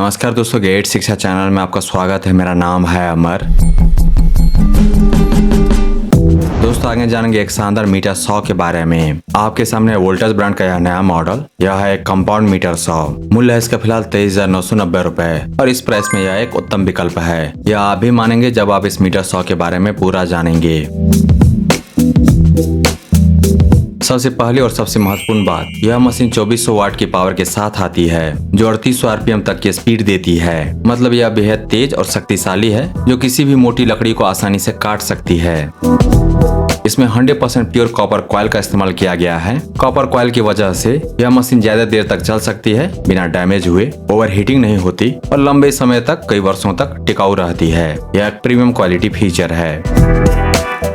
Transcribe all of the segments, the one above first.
नमस्कार दोस्तों, गेट शिक्षा चैनल में आपका स्वागत है। मेरा नाम है अमर। दोस्तों आगे जानेंगे एक शानदार मीटर 100 के बारे में। आपके सामने वोल्टास ब्रांड का यह नया मॉडल। यह है एक कंपाउंड मीटर 100। मूल्य है इसका फिलहाल 23,990 रुपए और इस प्राइस में यह एक उत्तम विकल्प है। यह आप भी मानेंगे जब आप इस मीटर 100 के बारे में पूरा जानेंगे। सबसे पहली और सबसे महत्वपूर्ण बात, यह मशीन 2400 वाट की पावर के साथ आती है जो 3800 आरपीएम तक की स्पीड देती है। मतलब यह बेहद तेज और शक्तिशाली है जो किसी भी मोटी लकड़ी को आसानी से काट सकती है। इसमें 100% प्योर कॉपर कॉइल का इस्तेमाल किया गया है। कॉपर कॉइल की वजह से यह मशीन ज्यादा देर तक चल सकती है बिना डैमेज हुए, ओवर हीटिंग नहीं होती और लंबे समय तक, कई वर्षों तक टिकाऊ रहती है। यह एक प्रीमियम क्वालिटी फीचर है।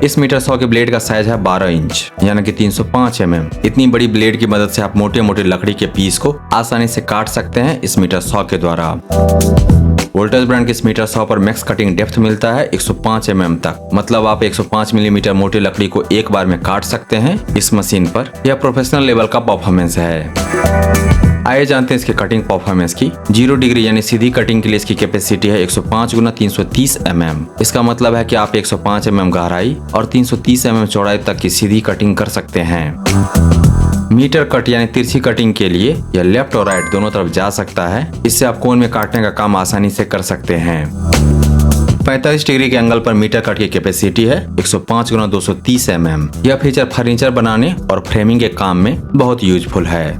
इस मीटर 100 के ब्लेड का साइज है 12 इंच यानी कि 305 mm। इतनी बड़ी ब्लेड की मदद से आप मोटे मोटे लकड़ी के पीस को आसानी से काट सकते हैं इस मीटर 100 के द्वारा। वोल्टास ब्रांड के इस मीटर 100 पर मैक्स कटिंग डेप्थ मिलता है 105 mm तक। मतलब आप 105 मिलीमीटर मोटी लकड़ी को एक बार में काट सकते हैं इस मशीन पर। यह प्रोफेशनल लेवल का परफॉर्मेंस है। आइए जानते हैं इसके कटिंग परफॉर्मेंस की। 0 डिग्री यानी सीधी कटिंग के लिए इसकी कैपेसिटी है 105 गुना 330 mm। इसका मतलब है कि आप 105 mm गहराई और 330 mm चौड़ाई तक की सीधी कटिंग कर सकते हैं। मीटर कट यानी तिरछी कटिंग के लिए यह लेफ्ट और राइट दोनों तरफ जा सकता है। इससे आप कोन में काटने का काम आसानी से कर सकते हैं। 45 डिग्री के एंगल पर मीटर कट की कैपेसिटी है 105 गुना 230 mm। यह फीचर फर्नीचर बनाने और फ्रेमिंग के काम में बहुत यूजफुल है।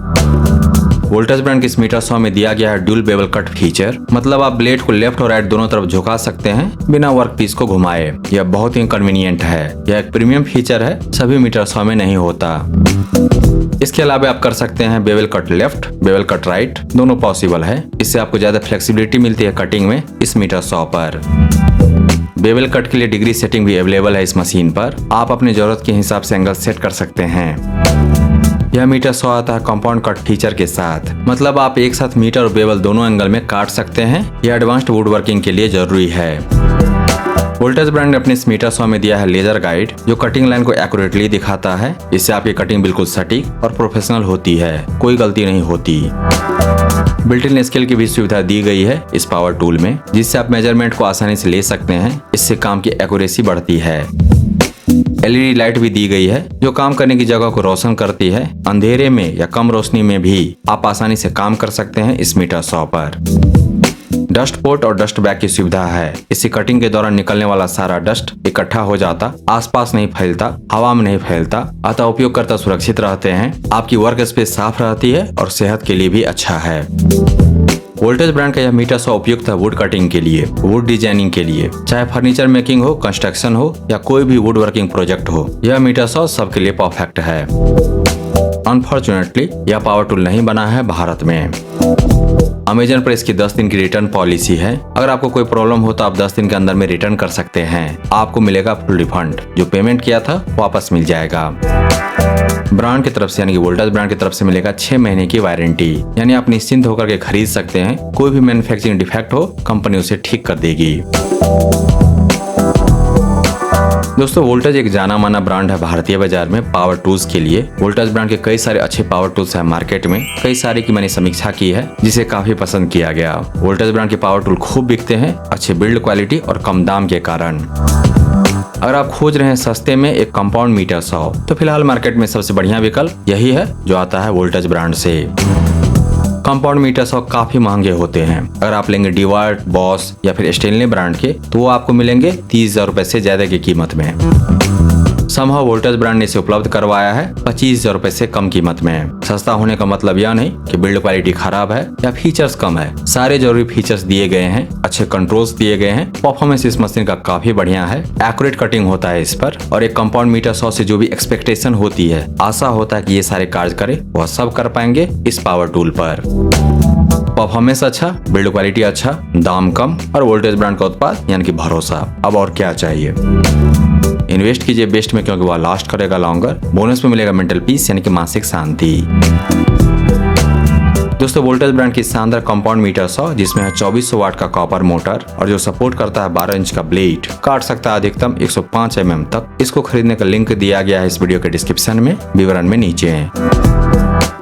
वोल्टास ब्रांड के इस मीटर 100 में दिया गया है ड्यूल बेवल कट फीचर। मतलब आप ब्लेड को लेफ्ट और राइट दोनों तरफ झुका सकते हैं बिना वर्क पीस को घुमाए। यह बहुत ही कन्वीनियंट है। यह एक प्रीमियम फीचर है, सभी मीटर 100 में नहीं होता। इसके अलावा आप कर सकते हैं bevel cut left, bevel cut right, दोनों पॉसिबल है। इससे आपको ज्यादा फ्लेक्सिबिलिटी मिलती है कटिंग में इस मीटर 100 पर। बेवल कट के लिए डिग्री सेटिंग भी अवेलेबल है इस मशीन पर। आप अपनी जरूरत के हिसाब से एंगल सेट कर सकते हैं। यह मीटर 100 आता है कंपाउंड कट फीचर के साथ। मतलब आप एक साथ मीटर और बेवल दोनों एंगल में काट सकते हैं। यह एडवांस्ड वुड वर्किंग के लिए जरूरी है। वोल्टास ब्रांड ने अपने इस मीटर 100 में दिया है लेजर गाइड जो कटिंग लाइन को एक्यूरेटली दिखाता है। इससे आपकी कटिंग बिल्कुल सटीक और प्रोफेशनल होती है, कोई गलती नहीं होती। बिल्ट इन स्केल की भी सुविधा दी गई है इस पावर टूल में, जिससे आप मेजरमेंट को आसानी से ले सकते हैं। इससे काम की एक्यूरेसी बढ़ती है। एलईडी लाइट भी दी गई है जो काम करने की जगह को रोशन करती है। अंधेरे में या कम रोशनी में भी आप आसानी से काम कर सकते हैं इस मीटर 100 पर। डस्ट पोर्ट और डस्ट बैग की सुविधा है। इससे कटिंग के दौरान निकलने वाला सारा डस्ट इकट्ठा हो जाता, आसपास नहीं फैलता, हवा में नहीं फैलता, अतः उपयोगकर्ता सुरक्षित रहते हैं। आपकी वर्क स्पेस साफ रहती है और सेहत के लिए भी अच्छा है। वोल्टास ब्रांड का यह मीटर 100 उपयुक्त है वुड कटिंग के लिए, वुड डिजाइनिंग के लिए। चाहे फर्नीचर मेकिंग हो, कंस्ट्रक्शन हो या कोई भी वुड वर्किंग प्रोजेक्ट हो, यह मीटर 100 सबके लिए परफेक्ट है। अनफॉर्चुनेटली यह पावर टूल नहीं बना है भारत में। अमेजन पर इसकी 10 दिन की रिटर्न पॉलिसी है। अगर आपको कोई प्रॉब्लम हो तो आप 10 दिन के अंदर में रिटर्न कर सकते हैं। आपको मिलेगा फुल रिफंड। जो पेमेंट किया था वापस मिल जाएगा। ब्रांड की तरफ से यानी कि वोल्टास ब्रांड की तरफ से मिलेगा 6 महीने की वारंटी। यानी आप निश्चिंत होकर के खरीद सकते हैं। कोई भी मैन्युफैक्चरिंग डिफेक्ट हो कंपनी उसे ठीक कर देगी। दोस्तों वोल्टास एक जाना माना ब्रांड है भारतीय बाजार में पावर टूल्स के लिए। वोल्टास ब्रांड के कई सारे अच्छे पावर टूल्स हैं मार्केट में। कई सारे की मैंने समीक्षा की है जिसे काफी पसंद किया गया। वोल्टास ब्रांड के पावर टूल खूब बिकते हैं अच्छे बिल्ड क्वालिटी और कम दाम के कारण। अगर आप खोज रहे हैं सस्ते में एक कंपाउंड मीटर 100 तो फिलहाल मार्केट में सबसे बढ़िया विकल्प यही है जो आता है वोल्टास ब्रांड से। कंपाउंड मीटर 100 काफी महंगे होते हैं। अगर आप लेंगे डिवार्ट, बॉस या फिर स्टेनली ब्रांड के तो वो आपको मिलेंगे 30,000 रुपए से ज्यादा की कीमत में। समहाउ वोल्टास ब्रांड ने इसे उपलब्ध करवाया है 25,000 रुपए से कम कीमत में। सस्ता होने का मतलब यह नहीं कि बिल्ड क्वालिटी खराब है या फीचर्स कम है। सारे जरूरी फीचर्स दिए गए हैं, अच्छे कंट्रोल्स दिए गए हैं। परफॉर्मेंस इस मशीन का काफी बढ़िया है। एक्यूरेट कटिंग होता है इस पर और एक कंपाउंड मीटर 100 से जो भी एक्सपेक्टेशन होती है, आशा होता है कि ये सारे कार्य करे, वह सब कर पाएंगे इस पावर टूल पर। परफॉर्मेंस अच्छा, बिल्ड क्वालिटी अच्छा, दाम कम और वोल्टास ब्रांड का उत्पाद यानी कि भरोसा। अब और क्या चाहिए। इन्वेस्ट कीजिए बेस्ट में क्योंकि वह लास्ट करेगा लॉन्गर। बोनस में मिलेगा मेंटल पीस यानी कि मानसिक शांति। दोस्तों वोल्टास ब्रांड की शानदार कंपाउंड मीटर 100 जिसमें है 2400 वाट का कॉपर मोटर और जो सपोर्ट करता है 12 इंच का ब्लेड, काट सकता है अधिकतम 105 mm तक। इसको खरीदने का लिंक दिया गया है इस वीडियो के डिस्क्रिप्शन में, विवरण में नीचे है।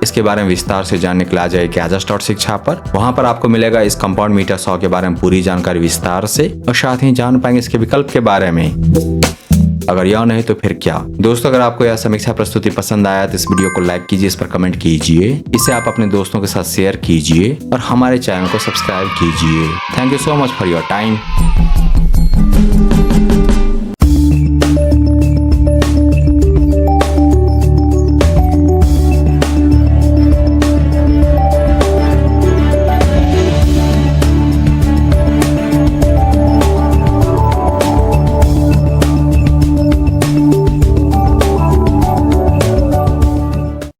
इसके बारे में विस्तार से जानने के लिए आ जाइए क्या स्टॉट शिक्षा पर। वहाँ पर आपको मिलेगा इस कंपाउंड मीटर 100 के बारे में पूरी जानकारी विस्तार से, और साथ ही जान पाएंगे इसके विकल्प के बारे में। अगर यह नहीं तो फिर क्या। दोस्तों, अगर आपको यह समीक्षा प्रस्तुति पसंद आया तो इस वीडियो को लाइक कीजिए, इस पर कमेंट कीजिए, इसे आप अपने दोस्तों के साथ शेयर कीजिए और हमारे चैनल को सब्सक्राइब कीजिए। Thank you so much for your time.